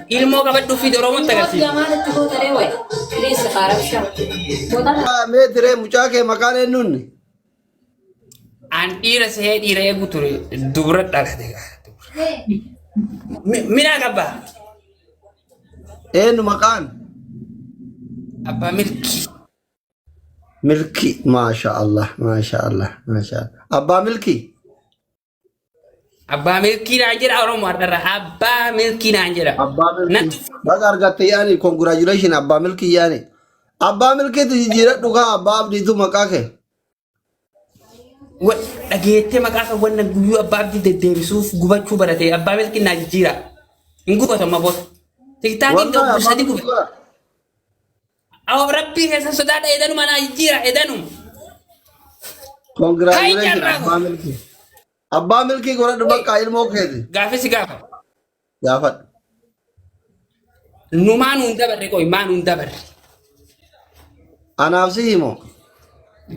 ilmoo qabadhu fi Oromoo tagarsiisu. Meetire mucaa kee maqaan eenyuunni? An dhiira sehee dhiira eegu ture dubra dhalate. Minaa qabbaa? Eenyu maqaan? Abbaa milkii. Milki, masha Allah, masha Allah, masha Allah. Abbaa milki? Abbaa milkii naan jedha Oromoo har'arra. Abbaa milkii naan jedha. Abbaa milki. Baga argatte yaani, congratulation abbaa milki yaani. Abbaa milkiitu jijjiiradhu kaa abbaa abdiitu maqaa kee. Dhageettee maqaa kan wannan guyyuu abbaa abdii deddeebisuuf gubachuu barate abbaa milkii naa jijjiira. Hin gubatu amma booda. Tiktaakiin gabbuu sadi gubata. Awwa rabbii keessa sodaadha edanuma naa jijjiira edanuma. Congratulation abbaa milki. Abbaa milkii godhadhu bakka ilmoo keeti. Gaafisi gaafa. Gaafadhu. Nu maa nuun dabarre qoy maa nuun dabarre. Anaaf si himoo.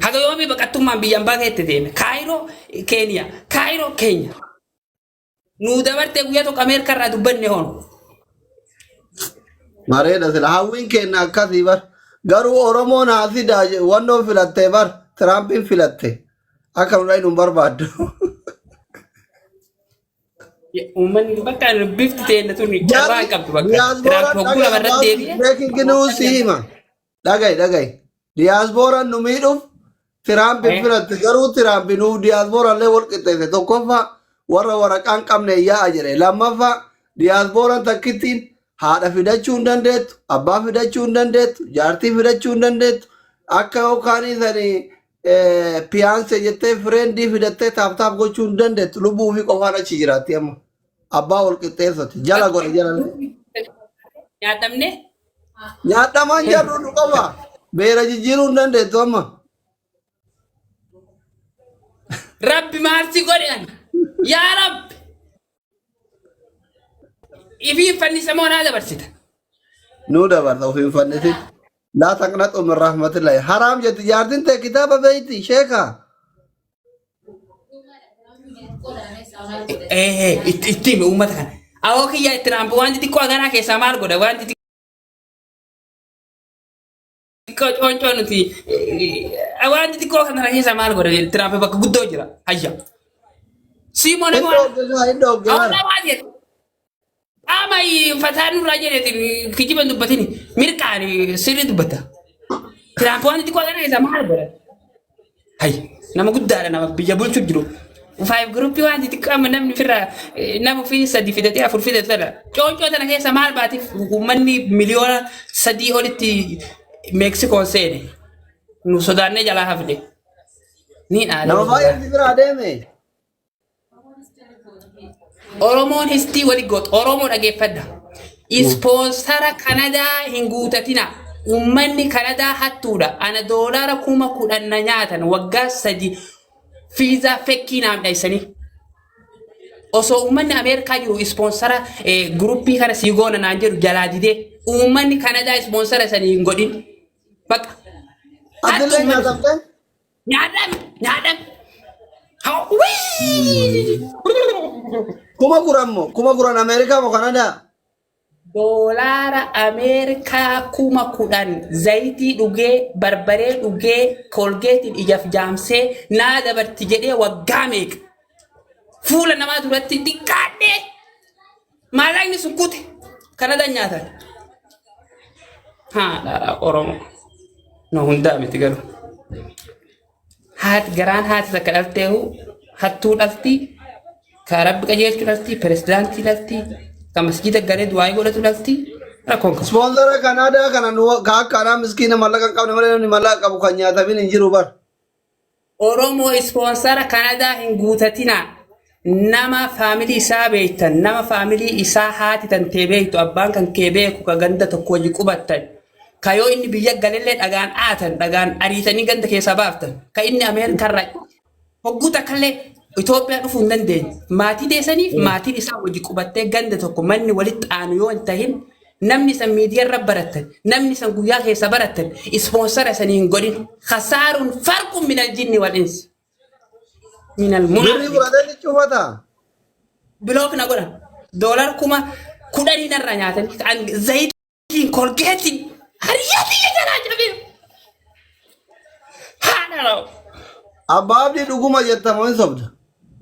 Haga yoomii baqattummaan biyyaan bageette deeme. Kaayiroo Keeniyaa. Kaayiroo Keenya. Nu dabartee guyyaa tokko Ameerikaa irraa dubbanne hoon. Mareedha sila hawwiin kenna akkasii bar. Garuu Oromoon haasidaa wannoo filattee bar. Tiraampiin filatte. Akka nurraa hin barbaaddu. Uummanni bakka bifti ta'e tun jabaa qabdu bakka. Tiraampi hogguu lamarratti deebi'e. Breaking news hima. Dhaga'i. Diyaaspooraan nu miidhuuf Tiraampiin filatte garuu Tiraampi nuuf diyaaspooraan illee wal qixxeesse. Tokkoffaa warra waraqaan qabne yaa'a jedhe. Lammaffaa diyaaspooraan takkittiin haadha fidachuu hin dandeettu, abbaa fidachuu hin dandeettu, jaartii fidachuu hin dandeettu. Akka yookaan isanii fiyaanse jettee fireendii fidattee taaptaap gochuu hin dandeettu. Lubbuu fi qofaan achi jiraatti amma. Abbaa wal qixxeessatti. Jala godhe jala. Nyaatamne? Nyaatamaan jedhu nu qaba. Beera jijjiiruu hin dandeettu amma. Rabbi maarsi godhan. Yaa Rabbi. Ifiin fannisamoo naa dabarsita. Nu dabarsa ofiin fannisin. Laa taqnatu min rahmatillahi. Haraam jetti jaartiin ta'e kitaaba beeyti sheeka. Itti himi uummata kana. Awoo kiyya itti raampu wanti xiqqoo haganaa keessaa maal godha wanti xiqqoo cooncoo nuti wanti xiqqoo kana keessaa maal godha itti raampu bakka guddoo jira hayya. Siimoon immoo awwaalaa jedhe. Ama fataan nurraa jedheeti kijiban dubbatini mirqaan sirrii dubbata. Tiraampu wanti xiqqoo haganaa keessaa maal godha. Hayya nama guddaadha nama biyya bulchuu jiru. Five groupii wanti xiqqoo amma namni firraa nama fi sadii fidatee afur fidatedha. Cooncoo tana keessa maal baatiif uummanni miliyoona sadii olitti Meksikoon seene. Nu sodaannee jalaa hafne. Ni dhaala. Nama baay'ee biraa deeme. Oromoon histii walii goota. Oromoo dhageeffadha. Ispoonsara Kanadaa hin guutatina. Uummanni Kanadaa hattuudha. Ana doolaara 10,000 na nyaatan waggaa 3. Fiizaa fekkii naam dhaysanii. Osoo uummanni Ameerikaa jiru ispoonsara guruppii kana sii goona naan jedhu jalaa didee uummanni Kanadaa ispoonsara sanii hin godhin. Bakka. Abdullee nyaatamte? Nyaadam. Kuma kuran Ameerikaa moo Kanadaa? Doolaara Ameerikaa 10,000 zayitii dhugee barbaree dhugee kolgeetiin ijaaf jaamsee naa dabarti jedhee waggaa meeqa fuula namaa duratti xiqqaadhee maallaqni sun kute Kanadaan nyaatan. Haadha Oromoo no hundaa miti garuu garaan haati takka dhalteehu hattuu dhalti ka rabbi qajeelchuu dhalti pirezidaantii dhalti. Masjida galee du'aa godhatu dhalti rakkoon qabu. Sponsora Kanadaa kana nu akka miskiina mallaqa hin qabne malee namni mallaqa qabu kan nyaatamin hin jiru bar. Oromoo sponsora Kanadaa hin guutatina. Nama faamilii isaa beektan, nama faamilii isaa haati tantee beektu, abbaan kan kee beeku ka ganda tokko wajji qubattan. Ka yoo inni biyya galillee dhagaan aatan, dhagaan ariitanii ganda keessaa baaftan. Ka inni Ameerikarraa hogguu takkallee Itoophiyaa dhufuu hin dandeenye. Maatii deessaniif maatiin isaa wajji qubattee ganda tokko manni walitti aanu yoo hin tahin namni san miidiyaarra barattan, namni san guyyaa keessa barattan, ispoonsara sanii hin godhin. Khasaaruun farqun minal jinni wal insi. Minal munaa. Birrii godhatee cufata. Bilook na godhan. Doolar kuma kudhanii narraa nyaatanii zayitiin kolgeetiin hariyyaatii jalaa jabee haadha rawu. Abbaa abdii dhuguma jettamoo hin sobda.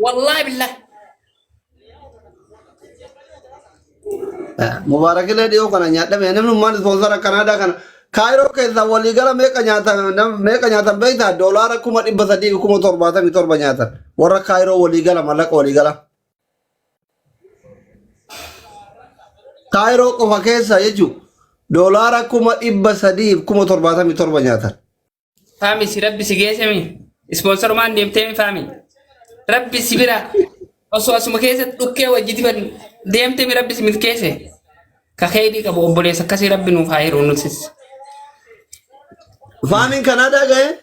Wallahi billahi. Mubaarakilee dhiyoo kana nyaadhame namni ummaan ispoonsara Kanaadaa kana Kaayiroo keessa waliigala meeqa nyaatan beektaa doolaara 377 nyaatan warra Kaayiroo waliigala mallaqa waliigala. Kaayiroo qofa keessa jechuun doolaara 377 nyaatan. Faami si rabbi si geessemi ispoonsarumaan deemtee faami rabbi si bira osoo asuma keessatti dhukkee wajjiti ban deemtee rabbi si milkeesse ka keedii qabu obboleessa akkasii rabbi nuuf haa hiru nutis. Faamiin Kanaadaa gahee?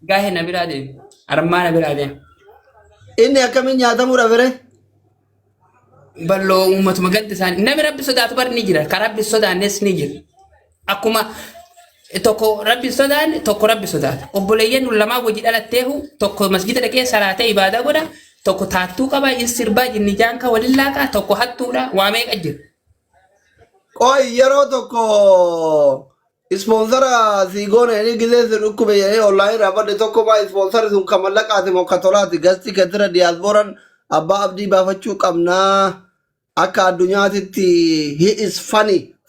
Gahee na biraa deemu armaa na biraa deemu. Inni akkamiin nyaatamudha bire? Balloo uummatuma gadda isaanii namni rabbi sodaatu bar ni jira ka rabbi sodaannes ni jira akkuma tokko rabbi sodaanne tokko rabbi sodaata obboleeyyan lamaa wajji dhalatteehu tokko masjida dhaqee salaatee ibaadaa godha tokko taattuu qaba sirbaa jinni jaanka waliin laaqaa tokko hattuudha waa meeqa jira. Qoy yeroo tokko ispoonsara siigoon inni gisee dhukkube jedhee onlaayinii raafadde tokko baa ispoonsarri sun kan mallaqaati moo katolaati gasti katira diyaasporaan abbaa abdii baafachuu qabnaa akka addunyaatitti he is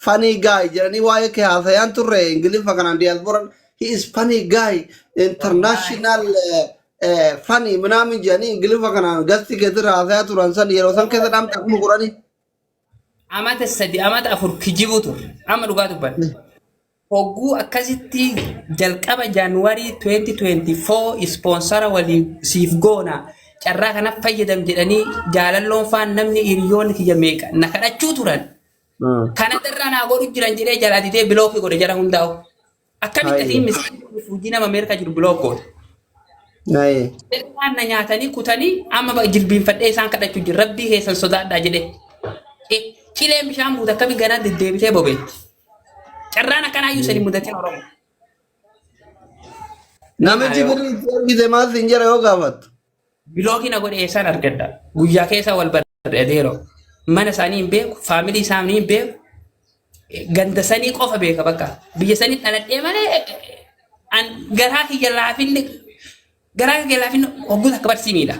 funny guy jedhanii waa'ee kee haasayaan turre ingiliffa kanaan diyaasporaan he is funny guy international funny minaamin jedhanii ingiliffa kanaan gasti katira haasayaa turan san yeroo san keessa dhaamta akkuma godhanii. Amata sadi amata afur kijibu ture amma dhugaa dubbanne. Hogguu akkasitti jalqaba Jaanuwaarii 2024 ispoonsara walii siif goona carraa kana fayyadam jedhanii jaalalloon faan namni hiriyoonni kiyya meeqa na kadhachuu turan. Kana darraa naa godhu jiran jedhee jalaa didee bilookii godhe jara hundaa'u. Akkamitti atiin misii fuujii nama Ameerikaa jiru bilook godhe. Waan na nyaatanii kutanii amma jilbiinfadhee isaan kadhachuu jiru rabbii keessan sodaadhaa jedhee. Cileen bishaan buuta akkami ganaa deddeebitee bobeetti. Carraan akkanaa iyyuu sadi mudatiin Oromoo. Namichi birrii ergite maal siin jira yoo gaafattu? Bilookii na godhe eessaan argadha. Guyyaa keessa wal barbaadee mana isaanii hin beeku, faamilii isaanii hin beeku, ganda sanii qofa beeka bakka. Biyya sanii dhaladhee malee garaa kiyya laafinni hogguuta akka barsiimiidha.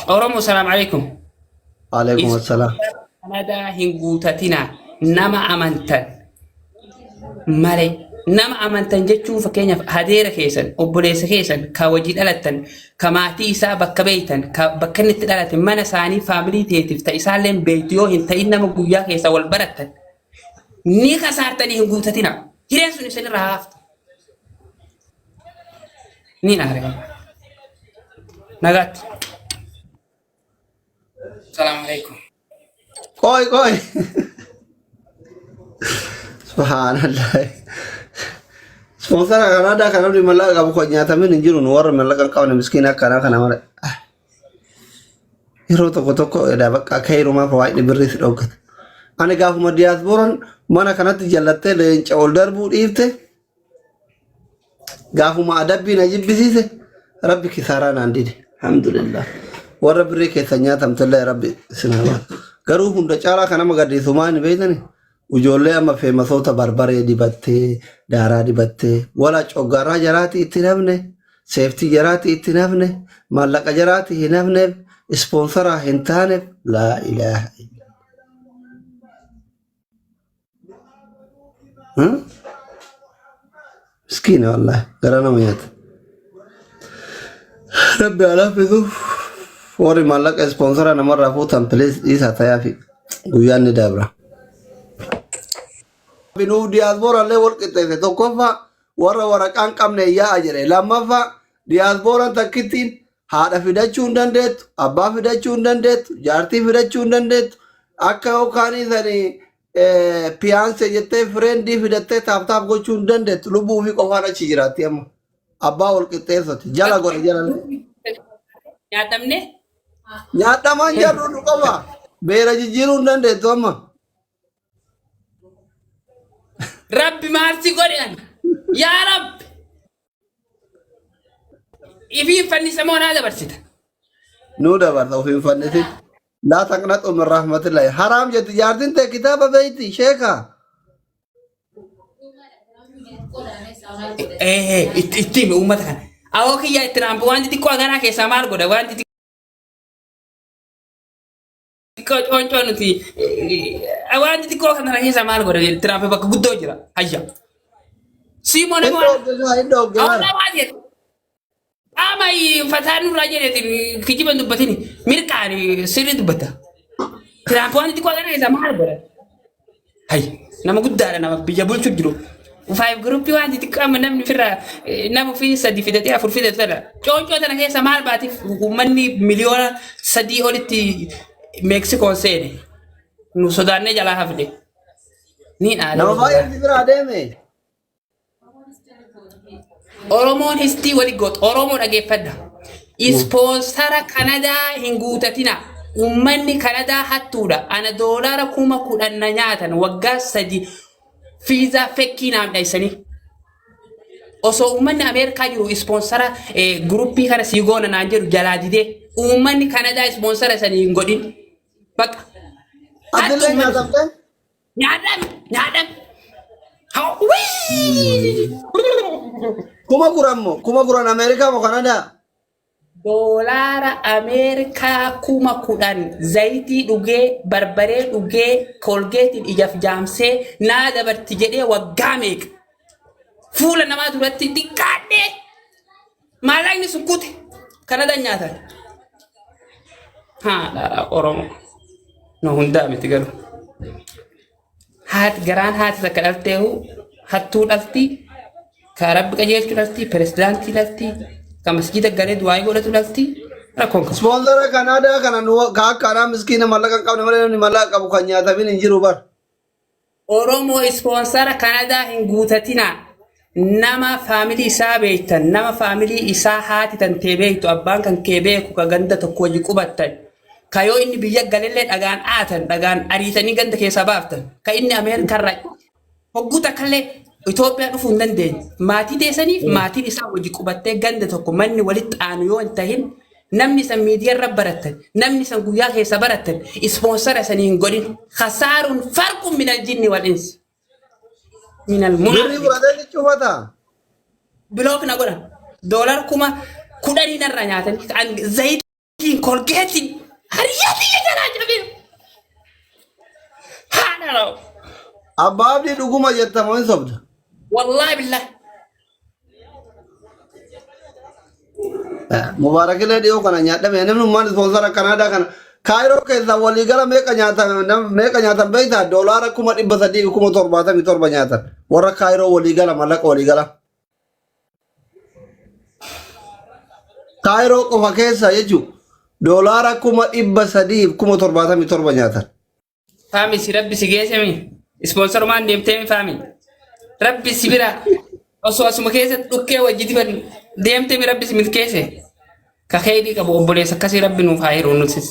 Oromoo salaam alaikum. Alaikum assalaam. Kanaadaa hin guutatina nama amantan malee nama amantan jechuun fakkeenyaaf hadeera keessan obboleessa keessan ka wajji dhalattan ka maatii isaa bakka beeytan ka bakka inni itti dhalate mana isaanii faamilii teetiif ta isaallee beeytu yoo hin ta'in nama guyyaa keessa wal barattan ni kasaartanii hin guutatina hireen sun isinirraa haaftu ni naare nagaatti. Salaam alaikum. Qoy. Subhanallah. Sponsora Kanaadaa kan namni mallaqa qabu kan nyaatamin hin jiru warra mallaqa qabne miskiina akkanaa kana mala. Yeroo tokko edaa bakka akka hirumaa fawaayidhi birrii si dhooggata. Ani gaafuma diyaaspooraan mana kanatti jallattee leenca ol darbuu dhiifte gaafuma adabbii na jibbisiise rabbi kisaaraa naan dide. Alhamdulillah. Warra birrii keessa nyaatamtellee rabbi sinaa garuu hunda caalaa kan nama gadhiisumaa hin beektani ijoollee amma feemasoota barbaree dibattee daaraa dibattee wala coggaarraa jaraati itti nafne seeftii jaraati itti nafne maallaqa jaraati hin nafneef ispoonsaraa hin taaneef laa ilaaha miskiina wallahi gara nama nyaata rabbi alaafisuuf warri maallaqa ispoonsara namarraa fuutan pilees dhiisaa ta'aa fi guyyaan ni dabra. Binuu diyaaspooraallee wal qixxeesse tokkoffaa warra waraqaan qabne yaa'a jedhe lammaffaa diyaaspooraan takkittiin haadha fidachuu hin dandeettu abbaa fidachuu hin dandeettu jaartii fidachuu hin dandeettu akka yookaan isanii piyaansee jettee fireendii fidattee taaptaap gochuu hin dandeettu lubbuu fi qofaan achi jiraatti amma abbaa wal qixxeessoti jala godhe jala. Nyaatamne. Nyaataman jarru nu qaba. Beera jijjiiruu hin dandeettu amma. Rabbi maarsi godhan. Yaa Rabbi. Ifiin fannisa moo naa dabarsita? Nu dabarsa ofiin fannisin. لا تقنطوا من رحمة الله حرام جد جاردين تا كتاب بيتي شيخا ittiin uummata kana awoo kiyya itti naambu wanti xiqqoo aganaa keessaa maal godha wanti xiqqoo cooncoo nuti wanti xiqqoo kana keessaa maal godha itti naambu bakka guddoo jira hayya siimoon إندو جمال awwaa maal jedhu ama fataan nurraa jedheetiin kijiban dubbatini mirqaan sirrii dubbata tiraampu wanti xiqqoo aganaa keessaa maal godha hayya nama guddaadha nama biyya bulchuu jiru. Five group waan di tikam namni firra namu fi sadi fidati afur fidati tala coonco tana keessa maal baati ummanni miliyoona sadii olitti Mexico seene nu sodaanne jala hafde ni dhaale نما باير دي برا ديمي Oromoon histii wali goot Oromoo dhageeffadha ispoonsara Kanadaa hin guutatina ummanni Kanadaa hattuudha ana doolaara 10,000 na nyaatan waggaa sadi fiiza fekkii naam dhaysanii osoo ummanni Ameerikaa jiru ispoonsara gruppii kana sii goona naan jedhu jalaa didee ummanni Kanadaa ispoonsara sanii hin godhin baqa عبد الله نعتمد nyaadham كما قرام أمريكا وكندا doolaara Ameerikaa 10,000 zayitii dhugee barbaree dhugee kolgeetiin ijaaf jaamsee naa dabarti jedhee waggaa meeqa fuula namaa duratti xiqqaadhee maallaqni sun kute Kanada nyaatan haa Oromoo no hundaa miti galu haati garaan haati takka dhalteehu hattuu dhalti ka rabbi qajeelchuu dhalti pirezidaantii dhalti ka masjida galee du'aa godhatu dhalti rakkoon kasu. سبونسر كندا كان نو كان مسكين ملك قبل ملك ملك أبو كنيا تبين إنجيرو بار Oromoo ispoonsara Kanadaa hin guutatina nama faamilii isaa beektan nama faamilii isaa haati tan tee beektu abbaan kan kee beeku ka ganda tokko wajji qubattan ka yoo inni biyya galillee dhagaan aatan dhagaan ariitanii ganda keessaa baaftan ka inni Ameerikarraa hogguu takkallee Itoophiyaa dhufuu hin dandeenye maatii teessaniif maatiin isaa wajji qubattee ganda tokko manni walitti aanu yoo hin tahin namni san miidiyaarra baratan namni san guyyaa keessa baratan ispoonsara sanii hin godhin khasaaruun farqun minal jinni wal insi minal بري munaafiq برادة شوفتا bilook na godhan doolar 10,000 narra nyaatan kan zayitiin kolgeetiin hariyyatii jalaa jabee haadha raw أباب دي دعوما جت مين صبت wallahi billahi مبارك الله ديو كنا نياتا مين نمن مان سبونسر كندا كنا كايرو كذا ولي قال ميكا نياتا ميكا نياتا بيتا دولار كوما إبسدي كوما ترباتا ميتور بنياتا ورا كايرو ولي قال ملك ولي قال كايرو كوما كيسا يجو دولار كوما إبسدي كوما ترباتا ميتور بنياتا faami si rabbi si geesse mi sponsor maan deemtee mi faami rabbi si bira osoo asuma keessatti dhukkee wajjiti ban deemtee mi rabbi si milkeesse ka keedii qabu obboleessa akkasii rabbi nuuf haa hiru nutis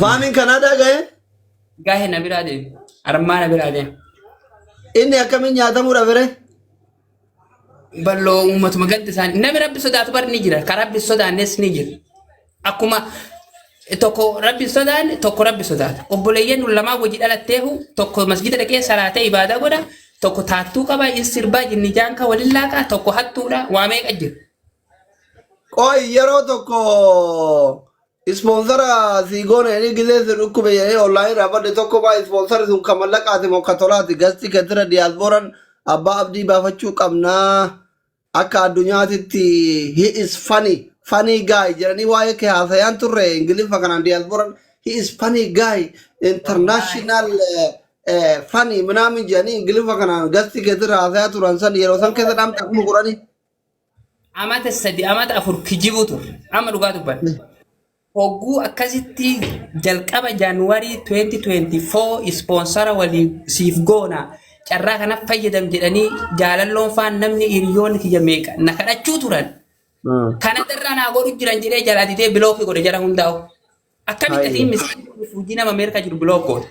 فامين كندا جاي gaahee na biraa deemi armaa na biraa deemi إني أكمل نياتا مرافره balloo uummatuma ganda isaanii namni rabbi sodaatu bar ni jira ka rabbi sodaannes ni jira akkuma tokko rabbi sodaan tokko rabbi sodaata obboleeyyan nu lamaa wajji dhalatteehu tokko masjida dhaqee salaatee ibaadaa godha tokko taattuu qaba in sirbaa jinni jaanka waliin laaqa tokko hattuudha waa meeqa jira Koi yeroo tokko sponsora sigoone inni gisee sirriikkube jedhee online raabadde tokko baa sponsora sun kan mallaqaati moo katolaati gasti katira diyaaspooraan abbaa abdii baafachuu qabnaa akka addunyaatitti he is funny guy jedhanii waa'ee kee haasayaan turre ingiliffa kanaan diyaaspooraan he is funny guy international funny minaamin jedhanii ingiliffa kanaan gasti katira haasayaa turan san yeroo san keessa dhaamta akkuma godhanii. amata sadi amata afur kijibuu ture amma dhugaa dubbanne hogguu akkasitti jalqaba jaanuwarii 2024 ispoonsara walii siif goona carraa kana fayyadam jedhanii jaalalloon faan namni hiriyoonni kiyya meeqa na kadhachuu turan kana irraa naa godhu jiran jedhee jalaa didee bilookii godhe jara hundaa'u akkamitti asiin misii fuujii nama Ameerikaa jiru bilook godhe.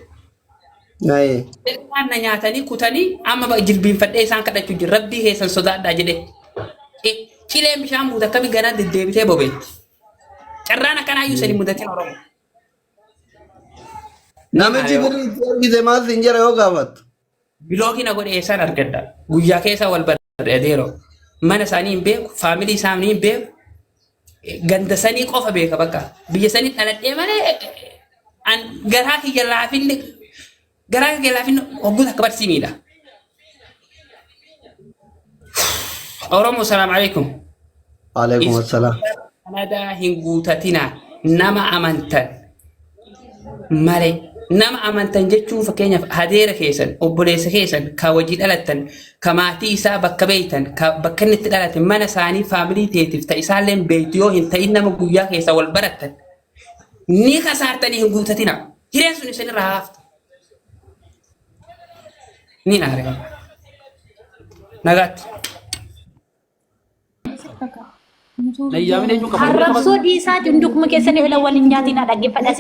Waan na nyaatanii kutanii amma jilbiinfadhee isaan kadhachuu jiru rabbii keessan sodaadhaa jedhee. Cileen bishaan buute akkami ganaa deddeebitee bobeetti. carraan akkanaa iyyuu sanii mudatiin Oromoo. Namichi birrii itti argite maal siin jira yoo gaafattu? Biloogii na godhe eessaan argadda. Guyyaa keessa wal barbaadee mana isaanii hin beeku, faamilii isaanii hin beeku. Ganda sanii qofa beeka bakka. Biyya sanii dhaladhee malee garaa kiyya laafinni hogguutu akka barsiimiidha. Oromoo salaamu alaikum. Alaikum assalaam. Kanadaa hin guutatina nama amantan malee. Nama amantan jechuun fakkeenyaaf hadeera keessan, obboleessa keessan, ka wajji dhalattan, ka maatii isaa bakka beeytan, ka bakka inni itti dhalate mana isaanii faamilii teetiif ta'e isaallee beeytu yoo hin ta'in nama guyyaa keessa wal barattan ni kasaartanii hin guutatina. Hireen sun isinirraa haafta. Ni naare qaba. Nagaatti. Harrabsoo dhiisaa hundukuma keessanii waliin nyaatiin dhaggeeffadhaa